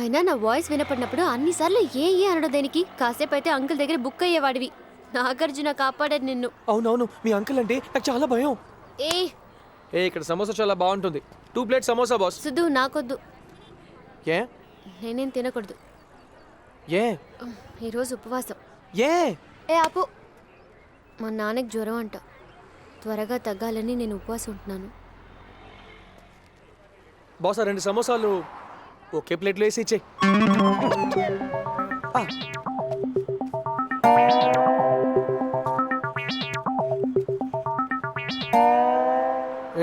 అయినా నా వాయిస్ వినపడినప్పుడు అన్నిసార్లు ఏ అనడం దేనికి? కాసేపు అయితే అంకుల్ దగ్గర బుక్ అయ్యేవాడివి. నాగార్జున కాపాడాడు నిన్ను. అవునవును, మీ అంకుల్ అంటే నాకు చాలా భయం. ఏ ఇక్కడ సమోసా చాలా బాగుంటుంది. 2 ప్లేట్స్ సమోసా బాస్. సిద్ధు నాకొద్దు. ఏ నేనేం తినకూడదు. ఏ ఈరోజు ఉపవాసం. ఏ ఆపు. మా నాన్నకి జ్వరం అంట. త్వరగా తగ్గాలని నేను ఉపవాసం ఉంటున్నాను. బాస్, 2 సమోసాలు ఒకే ప్లేట్లో వేసి ఇచ్చే.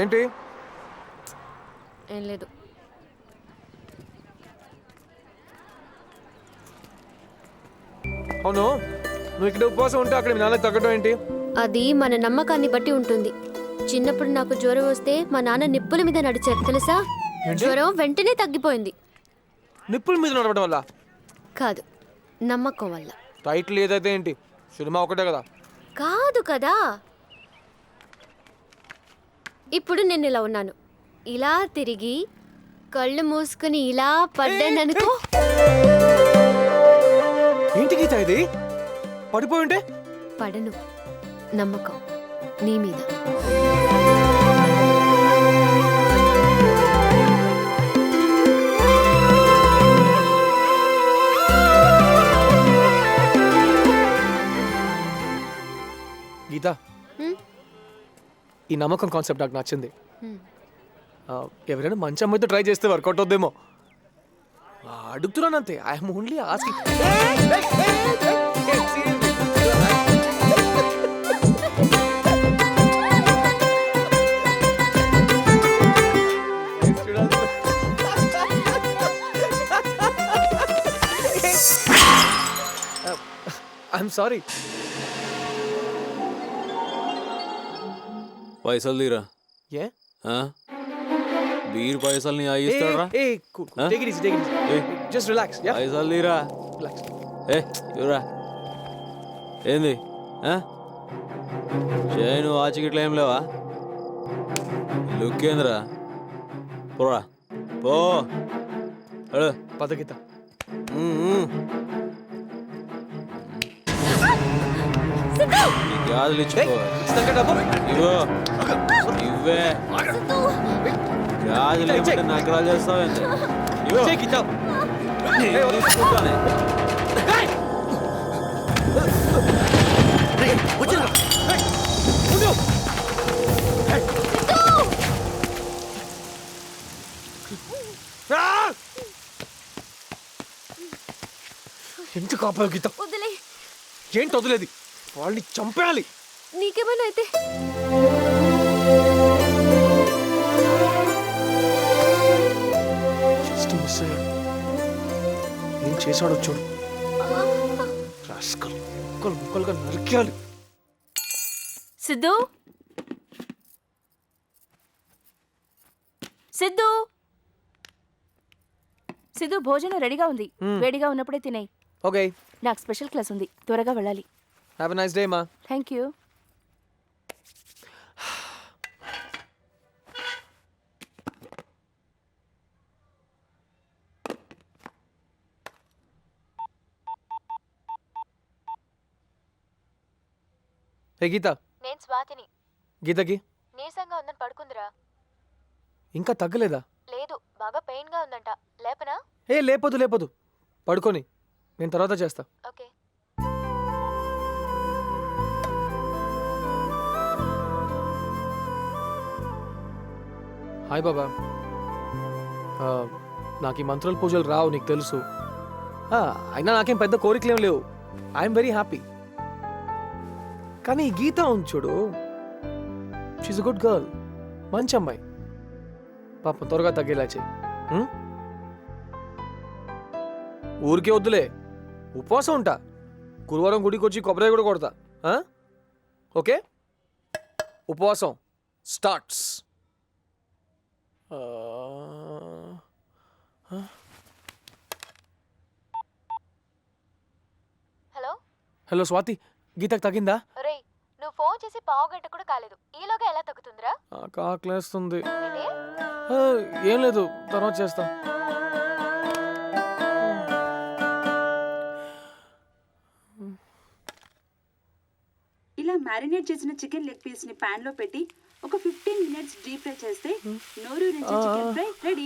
ఏంటి? ఏం లేదు. అవును, నువ్వు ఇక్కడ ఉపవాసం ఉంటే అక్కడ మీ నాన్నకి తగ్గడం ఏంటి? అది మన నమ్మకాన్ని బట్టి ఉంటుంది. చిన్నప్పుడు నాకు జ్వరం వస్తే మా నాన్న నిప్పుల మీద నడిచారు తెలుసా? జ్వరం వెంటనే తగ్గిపోయింది. నిప్పుల మీద నడవడం వల్ల కాదు, నమ్మకం వల్ల. టైటిల్ ఏదైతే ఏంటి, సినిమా ఒకటే కదా. కాదు కదా. ఇప్పుడు నేను ఇలా ఉన్నాను. ఇలా తిరిగి కళ్ళు మూసుకుని ఇలా పడ్డాననుకో. ఏంటి గీత ఇది? పడిపోయి ఉంటే? పడను. నమ్మకం నీ మీద. గీత, ఈ నమ్మకం కాన్సెప్ట్ నాకు నచ్చింది. ఎవరైనా మంచి అమ్మాయితో ట్రై చేస్తే వర్కౌట్ అవుద్దేమో అడుగుతున్నానంతే. I'm only asking. I'm sorry. పైసలు తీరా. ఏ బీర్ పైసలు నీ ఇస్తాడరా? Just relax. పైసలు తీరా. రిలాక్స్. ఇవరా. ఏంది చేయను వాచికిట్లా ఏం లేవా? లుక్ ఏందిరా? పోరా పో. పద గీత. గాజులు ఇచ్చుకో. ఇగో ఇవే గాజులు ఇవ్వండి. నగరాలు చేస్తావేంటి? ఇగో తీసుకుంటానే. ఎందుకు కాపాడు గీత? ఏంటి వదిలేది? వాళ్ళని చంపేయాలి. నీకేమైనా అయితే జస్ట్ మిస్ అయ్యాడు. ఏం చేశాడో చూడు. రాస్కల్ ముక్కలు ముక్కలుగా నరికేయాలి. సిద్ధు, సిద్ధు, సిద్ధు, భోజనం రెడీగా ఉంది. వేడిగా ఉన్నప్పుడే తినేయి. ఓకే. నాకు స్పెషల్ క్లాస్ ఉంది, త్వరగా వెళ్ళాలి. హ్యావ్ ఎ నైస్ డే మా. Thank you. హే గీత. నేను స్వాతిని. గీతకి నీరసంగా ఉందని పడుకుందిరా. ఇంకా తగ్గలేదా? లేదు, బాగా పెయిన్ గా ఉందంట. లేపనా? లేపొద్దు లేపొద్దు, పడుకొని నేను తర్వాత చేస్తా. ఓకే. హాయ్ బాబా. నాకు ఈ మంత్రాల పూజలు రావు, నీకు తెలుసు. అయినా నాకేం పెద్ద కోరికలేం లేవు. I'm very happy. కానీ ఈ గీత ఉంది చూడు, షీఈ్ అ గుడ్ గర్ల్. మంచి అమ్మాయి. పాపం త్వరగా తగ్గేలా చేయి. ఊరికే వద్దులే, ఉపవాసం ఉంటా. గురువారం గుడికి వచ్చి కొబ్బరి కూడా కొడతా. ఓకే, ఉపవాసం స్టార్ట్స్. హలో హలో స్వాతి, గీతకు తగ్గిందా? రే, నువ్వు ఫోన్ చేసి పావు గంట కూడా కాలేదు. ఈలోగా ఎలా తగ్గుతుందిరా? ఆకలేస్తుంది. ఏం లేదు, తర్వాత చేస్తా. ఇలా మ్యారినేట్ చేసిన చికెన్ లెగ్ పీస్ ని పాన్ లో పెట్టి ఒక 15 మినిట్స్ డీప్ ఫ్రై చేస్తే నోరూరించే చికెన్ ఫ్రై రెడీ.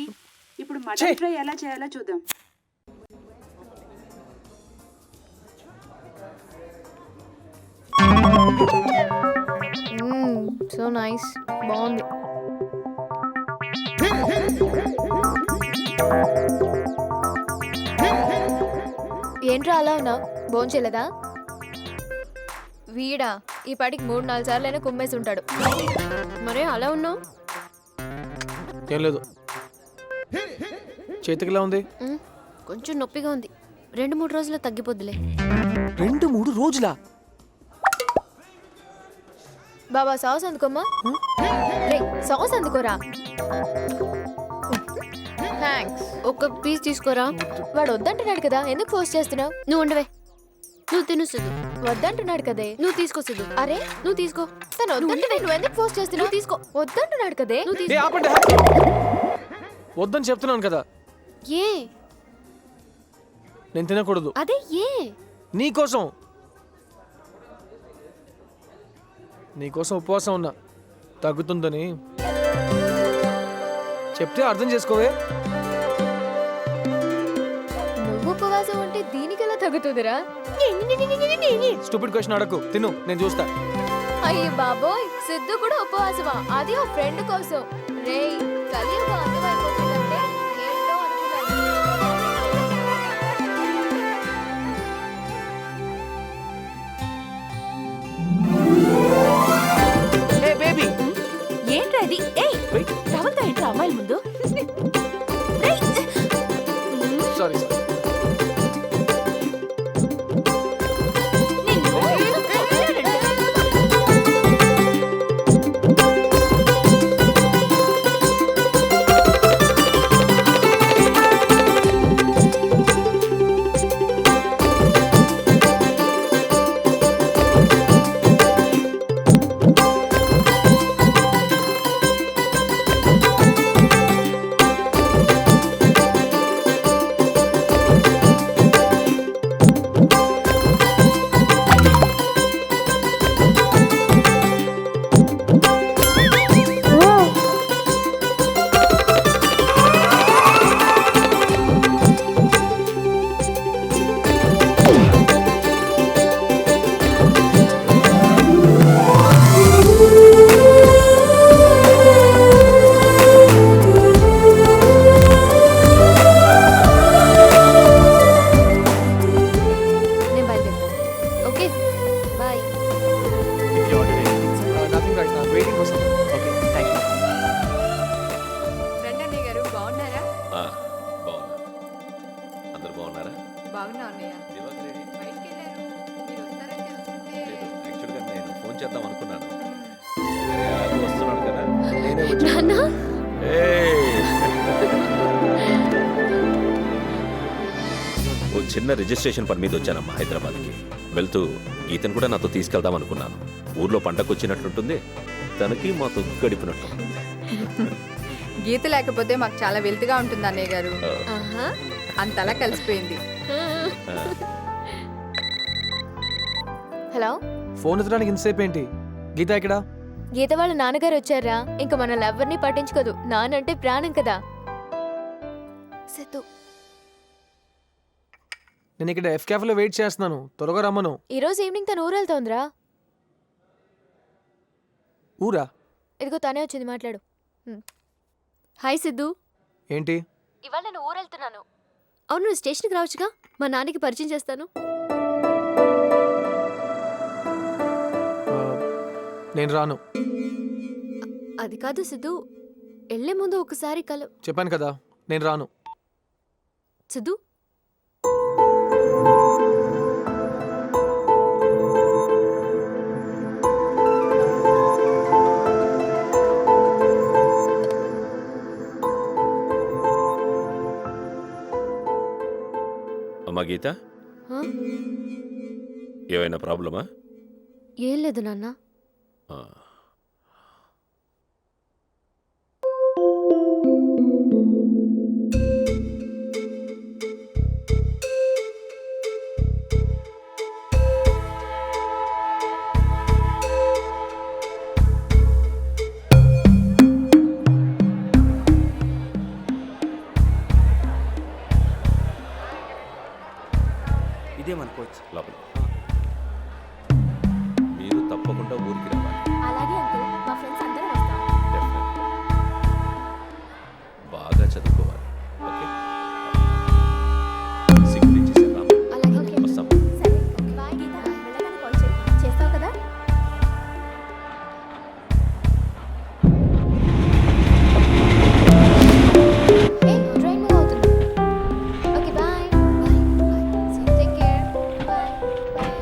ఇప్పుడు మటన్ ఫ్రై ఎలా చేయాలో చూద్దాం. సో నైస్, బాగుంది. ఏంట్రా అలా ఉన్నావు? భోంచేయలేదా? వీడా ఈ పాటికి 3-4 సార్లైనా కుమ్మేసి ఉంటాడు. మరే అలా ఉన్నావు? ఏం లేదు. చేతికిలా ఉంది? కొంచెం నొప్పిగా ఉంది. 2-3 రోజుల్లో తగ్గిపోద్దులే. 2-3 రోజులా? బాబా సాస్ అందుకోమ్మా. రే సాస్ అందుకోరా. థ్యాంక్స్. ఒక పీస్ తీసుకోరా. వాడు వద్దంటున్నాడు కదా, ఎందుకు ఫోర్స్ చేస్తున్నావు? నువ్వు ఉండవే. నువ్వు తిను సిద్ధు. వద్దంటున్నాడు కదే. నువ్వు తీసుకో సిద్ధు. అరే నువ్వు తీసుకో. తను వద్దంటే నువ్వు ఎందుకు ఫోర్స్ చేస్తున్నావు? తీసుకో. వద్దంటున్నాడు కదే. నువ్వు ఏ తీసుకో. ఆపండి. వద్దని చెప్తున్నాను కదా. ఏ నేను తినకూడదు. అదే ఏ నీకోసం ఉపవాసం ఉన్నా, తగ్గుతుందని చెప్తే అర్థం చేసుకోవే. నువ్వు ఉపవాసం అంటే దీనికెలా తగ్గుతుందిరా? Stupid question అడకు. తిను, నేను చూస్తా. అయ్యి బాబోయ్, సిద్ధు కూడా ఉపవాసమా? అది ఓ ఫ్రెండ్ కోసం. రేయ్ కలియుగ అంతమైపోతుందంటే ఏంటో అనుకున్నాను. ఏంట్రా ఇది? ఏయ్ టవల్తో ఏంట్రా అమ్మాయిల ముందు? సారీ. నేను బయలుదేరుతాను. Okay bye. Nothing right. I waiting for some. Okay, thank you. రండి గారు, బాగున్నారా? బాగున్నా. అందరు బాగున్నారా? బాగున్నా అన్నయ్య. దివాకర్ రెడీ? బయటికి వెళ్ళారు. మీరు వస్తారని తెలుసుకుంటే లేదు, యాక్చువల్గా నేను ఫోన్ చేద్దాం అనుకున్నాను. అది వస్తున్నాడు కదా. నేనే వచ్చాను. నాన్న ఓ చిన్న రిజిస్ట్రేషన్ పని మీద వచ్చానమ్మా హైదరాబాద్కి. వెళ్తూ గీతను కూడా నాతో తీసుకెళ్దాం అనుకున్నాను. ఊర్లో పండగ వచ్చినట్లుంటుంది, తనకి మాతో గడిపినట్టు. గీత లేకపోతే మాకు చాలా వెల్తిగా ఉంటుంది అన్నయ్య గారు. ఆహా. అంతలా కలిసిపోయింది. హలో, ఫోన్ ఎత్తడానికి ఇంతసేపు ఏంటి? గీత ఎక్కడా? గీత వాళ్ళ నాన్నగారు వచ్చారా? ఇంకా మనల్ని ఎవరిని పట్టించుకోదు. నానంటే ప్రాణం కదా. సిద్ధు నేను ఇక్కడ ఎఫ్ క్యాఫ్లో వెయిట్ చేస్తున్నాను, త్వరగా రమ్మను. ఈరోజు ఈవినింగ్ తను ఊరెళ్తోందిరా. ఊరా? ఇదిగో తనే వచ్చింది, మాట్లాడు. హాయ్ సిద్ధు. ఏంటి? ఇవాళ నేను ఊరెళ్తున్నాను. అవును, నువ్వు స్టేషన్కి రావచ్చుగా, మా నాన్నకి పరిచయం చేస్తాను. నేను రాను. అది కాదు సిద్ధు, వెళ్లే ముందు ఒకసారి చెప్పాను కదా, నేను రాను. సిద్ధు అమ్మా గీత, హా? ఏమైనా ప్రాబ్లమా? ఏం లేదు నాన్న. ఆ. ఇదే మన కోచ్. లోపల మీరు తప్పకుండా ఊరికి రావాలి. అలాగే అంకుల్, మా ఫ్రెండ్స్ అందరం వస్తాం. Definitely. బాగా చదువుకోవాలి. ఓకే సిగ్నేచర్ చేసేద్దాం. అలాగే ఓకే. వస్తాం. సరే బాయ్ గీత. వెళ్ళగానే కాల్ చేస్తావు కదా? ట్రైన్ మూవ్ అవుతుంది. Okay bye. Bye bye. See you. Take care. Bye bye.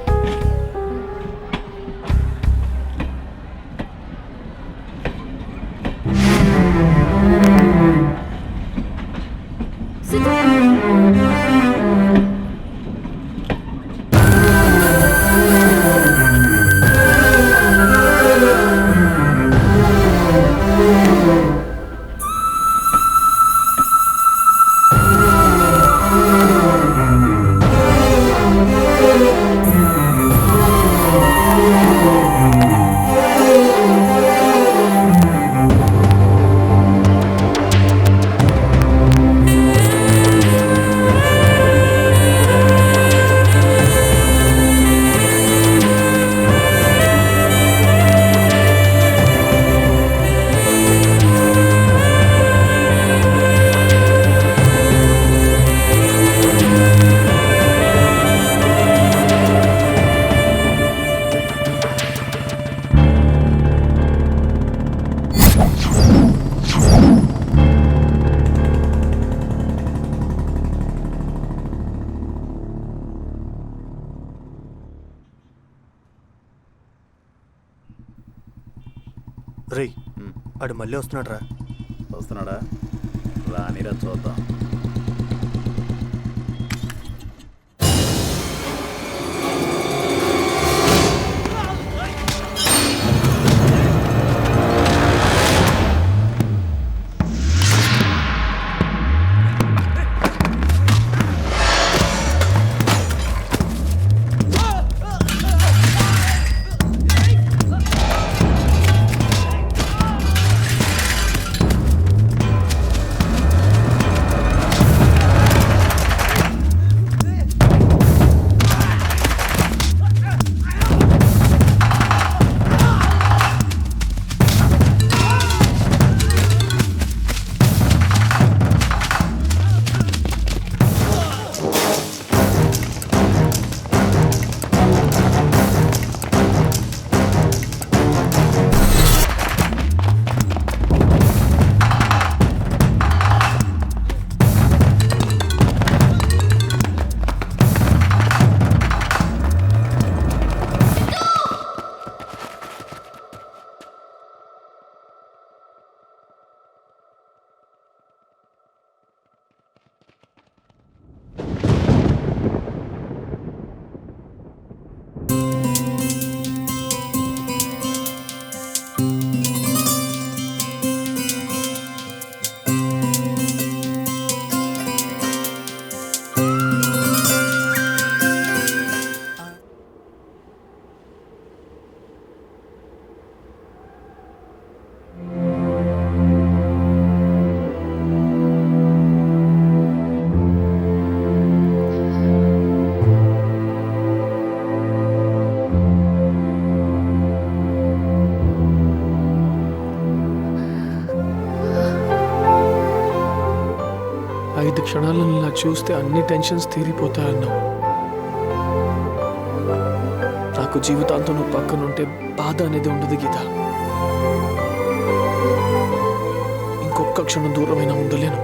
రేయ్, ఆడు మళ్ళీ వస్తున్నాడు రా. వస్తున్నాడా? రానిరా చూద్దాం. క్షణాలను ఇలా చూస్తే అన్ని టెన్షన్స్ తీరిపోతాయన్నావు. నాకు జీవితాంతం నువ్వు పక్కనుంటే బాధ అనేది ఉండదు గీత. ఇంకొక క్షణం దూరమైనా ఉండలేను.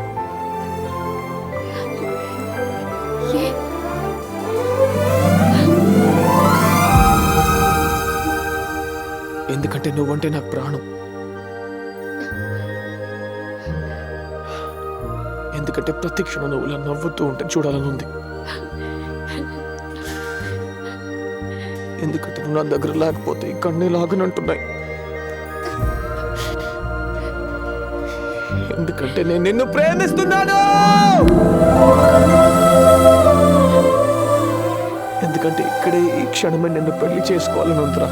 ఎందుకంటే నువ్వంటే నాకు ప్రాణం. ఎందుకంటే ప్రతి క్షణం నువ్వు ఇలా నవ్వుతూ ఉంటే చూడాలని ఉంది. ఎందుకంటే నువ్వు నా దగ్గర లేకపోతే ఈ కన్నే లాగనంటున్నాయి. ఎందుకంటే నేను నిన్ను ప్రేమిస్తున్నాను. ఎందుకంటే ఇక్కడే ఈ క్షణమే నిన్ను పెళ్లి చేసుకోవాలని ఉందిరా.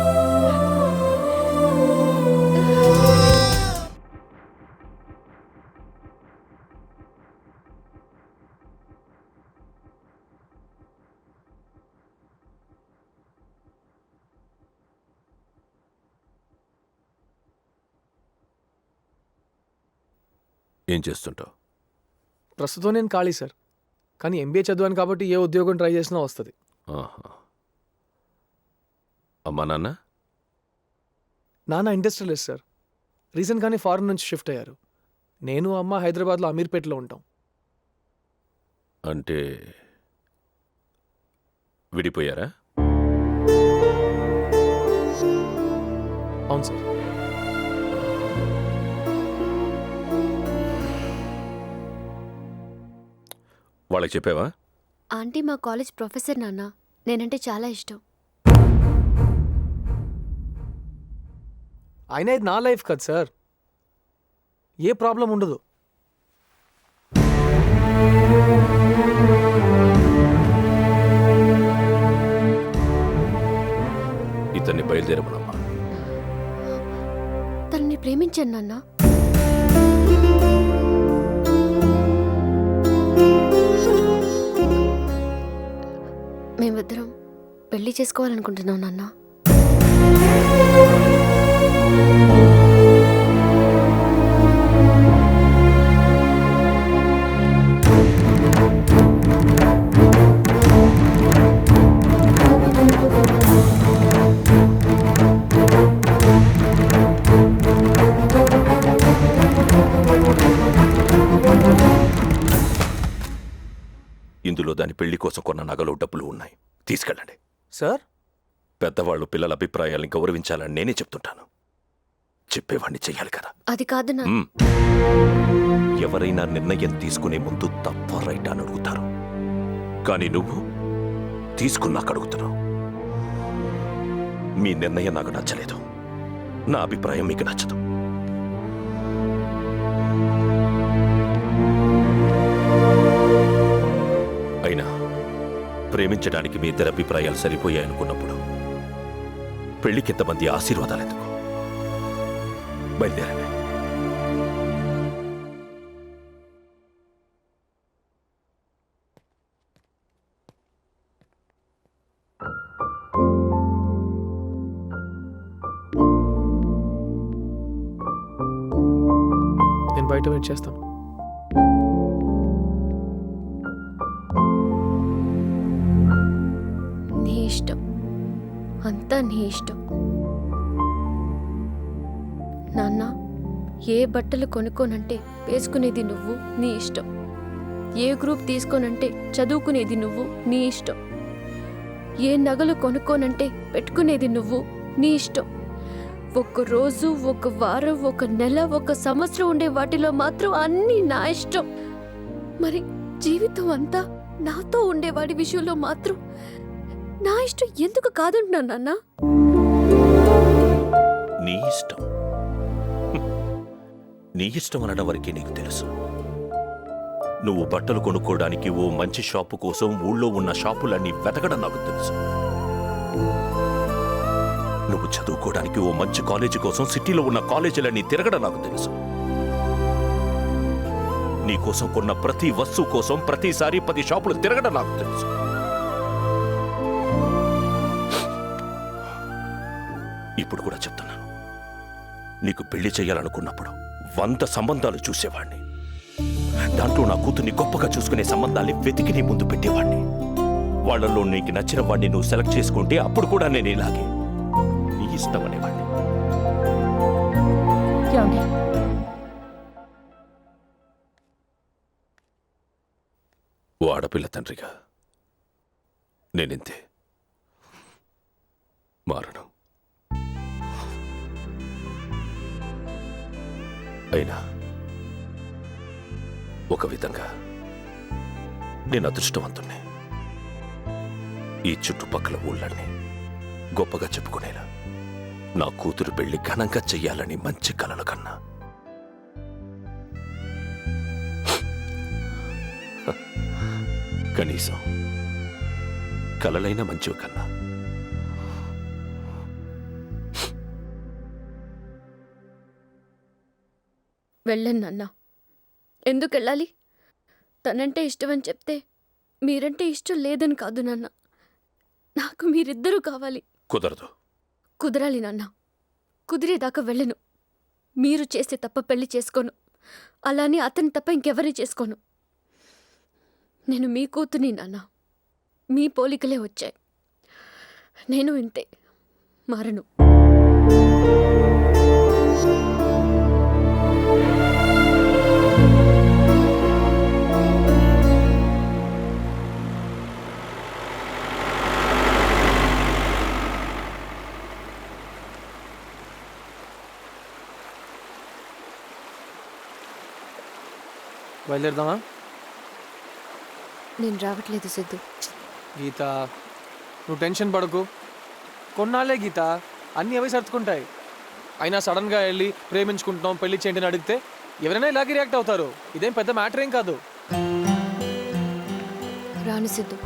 ఏం చేస్తుంటావు? ప్రస్తుతం నేను ఖాళీ సార్, కానీ ఎంబీఏ చదివాను కాబట్టి ఏ ఉద్యోగం ట్రై చేసినా వస్తుంది. ఆహా. అమ్మా నాన్న? నాన్న ఇండస్ట్రియలిస్ట్ సార్, రీసెంట్గానే ఫారెన్ నుంచి షిఫ్ట్ అయ్యారు. నేను అమ్మ హైదరాబాద్లో అమీర్పేటలో ఉంటాం. అంటే విడిపోయారా? అవును సార్. వాళ్ళకి చెప్పావా? ఆంటీ మా కాలేజ్ ప్రొఫెసర్ నాన్న, నేనంటే చాలా ఇష్టం. అయినా ఇది నా లైఫ్ కదా సార్, ఏ ప్రాబ్లం ఉండదు. ఇతన్ని బయలుదేరమనమ్మా. తనని ప్రేమించాను నాన్న. మేమిద్దరం పెళ్లి చేసుకోవాలనుకుంటున్నాం నాన్న. ఇందులో దాని పెళ్లి కోసం కొన్న నగలు డబ్బులు ఉన్నాయి, తీసుకెళ్ళండి. సార్, పెద్దవాళ్ళు పిల్లల అభిప్రాయాల్ని గౌరవించాలని నేనే చెప్తుంటాను. చెప్పేవాణ్ణి చెయ్యాలి కదా. అది కాదు నాన్న. మ్మ్. ఎవరైనా నిర్ణయం తీసుకునే ముందు తప్ప రైట్ అని అడుగుతారు, కానీ నువ్వు తీసుకున్నాక అడుగుతున్నావు. మీ నిర్ణయం నాకు నచ్చలేదు, నా అభిప్రాయం మీకు నచ్చదు. అయినా ప్రేమించడానికి మీ ఇద్దరి అభిప్రాయాలు సరిపోయాయనుకున్నప్పుడు పెళ్లికి ఎంతమంది ఆశీర్వాదాలు ఎందుకు? బయలుదేరండి. నేను బయట వెయిట్ చేస్తాను. నీ ఇష్టం, అంతా నీ ఇష్టం నాన్న. ఏ బట్టలు కొనుక్కోనంటే వేసుకునేది నువ్వు, నీ ఇష్టం. ఏ గ్రూప్ తీసుకోనంటే చదువుకునేది నువ్వు, నీ ఇష్టం. ఏ నగలు కొనుక్కోనంటే పెట్టుకునేది నువ్వు, నీ ఇష్టం. ఒక రోజు, ఒక వారం, ఒక నెల, ఒక సంవత్సరం ఉండే వాటిలో మాత్రం అన్నీ నా ఇష్టం. మరి జీవితం అంతా నాతో ఉండేవాడి విషయంలో మాత్రం నా ఇష్టం ఎందుకు కాదంటున్నా నాన్న? నీ ఇష్టం, నీ ఇష్టం అనడం వరకే నీకు తెలుసు. నువ్వు బట్టలు కొనుక్కోవడానికి ఓ మంచి షాపు కోసం ఊళ్ళో ఉన్న షాపులన్నీ వెతకడం నాకు తెలుసు. నువ్వు చదువుకోవడానికి ఓ మంచి కాలేజీ కోసం సిటీలో ఉన్న కాలేజీలన్నీ తిరగడం నాకు తెలుసు. నీ కోసం కొన్న ప్రతి వస్తువు కోసం ప్రతిసారి 10 షాపులు తిరగడం నాకు తెలుసు. ఇప్పుడు కూడా చెప్తున్నాను, నీకు పెళ్లి చేయాలనుకున్నప్పుడు 100 సంబంధాలు చూసేవాణ్ణి. దాంట్లో నా కూతుర్ని గొప్పగా చూసుకునే సంబంధాల్ని వెతికి నీ ముందు పెట్టేవాణ్ణి. వాళ్లలో నీకు నచ్చిన వాడిని నువ్వు సెలెక్ట్ చేసుకుంటే అప్పుడు కూడా నేను ఇలాగే నీ ఇష్టం అనేవాడిని. ఓ ఆడపిల్ల తండ్రిగా నేనింతే, మారను. అయినా ఒక విధంగా నేను అదృష్టవంతుణ్ణి. ఈ చుట్టుపక్కల ఊళ్ళన్నీ గొప్పగా చెప్పుకునేలా నా కూతురు పెళ్లి ఘనంగా చెయ్యాలని మంచి కలలు కన్నా. కనీసం కలలైన మంచివి కన్నా. వెళ్ళను నాన్న. ఎందుకు వెళ్ళాలి? తనంటే ఇష్టమని చెప్తే మీరంటే ఇష్టం లేదని కాదు నాన్న. నాకు మీరిద్దరూ కావాలి. కుదరదు. కుదరాలి నాన్న. కుదిరేదాకా వెళ్ళను. మీరు చేస్తే తప్ప పెళ్లి చేసుకోను. అలానే అతని తప్ప ఇంకెవరిని చేసుకోను. నేను మీ కూతుర్ని నాన్న. మీ పోలికలే వచ్చాయి. నేను ఇంతే, మారను. బయలుదేరదామా? నేను రావట్లేదు సిద్ధు. గీత, నువ్వు టెన్షన్ పడకు. కొన్నాళ్ళే గీత, అన్నీ అవే సర్దుకుంటాయి. అయినా సడన్గా వెళ్ళి ప్రేమించుకుంటున్నాం పెళ్లి చేయండి అని అడిగితే ఎవరైనా ఇలాగే రియాక్ట్ అవుతారు. ఇదేం పెద్ద మ్యాటర్ ఏం కాదు. రాను సిద్ధు.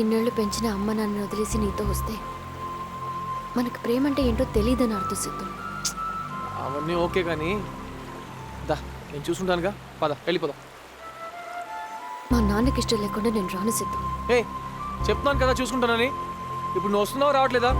ఇన్నేళ్ళు పెంచిన అమ్మ నన్ను వదిలేసి నీతో వస్తే మనకు ప్రేమ అంటే ఏంటో తెలియదని అర్థం సిద్ధు. అవన్నీ ఓకే కానీ దా, నేను చూసుకుంటానుగా. పద, వెళ్ళిపోదాం. మా నాన్నకి ఇష్టం లేకుండా నేను రాను సిద్ధు. ఏ, చెప్తున్నాను కదా చూసుకుంటానని. ఇప్పుడు నువ్వు వస్తున్నావు రావట్లేదా?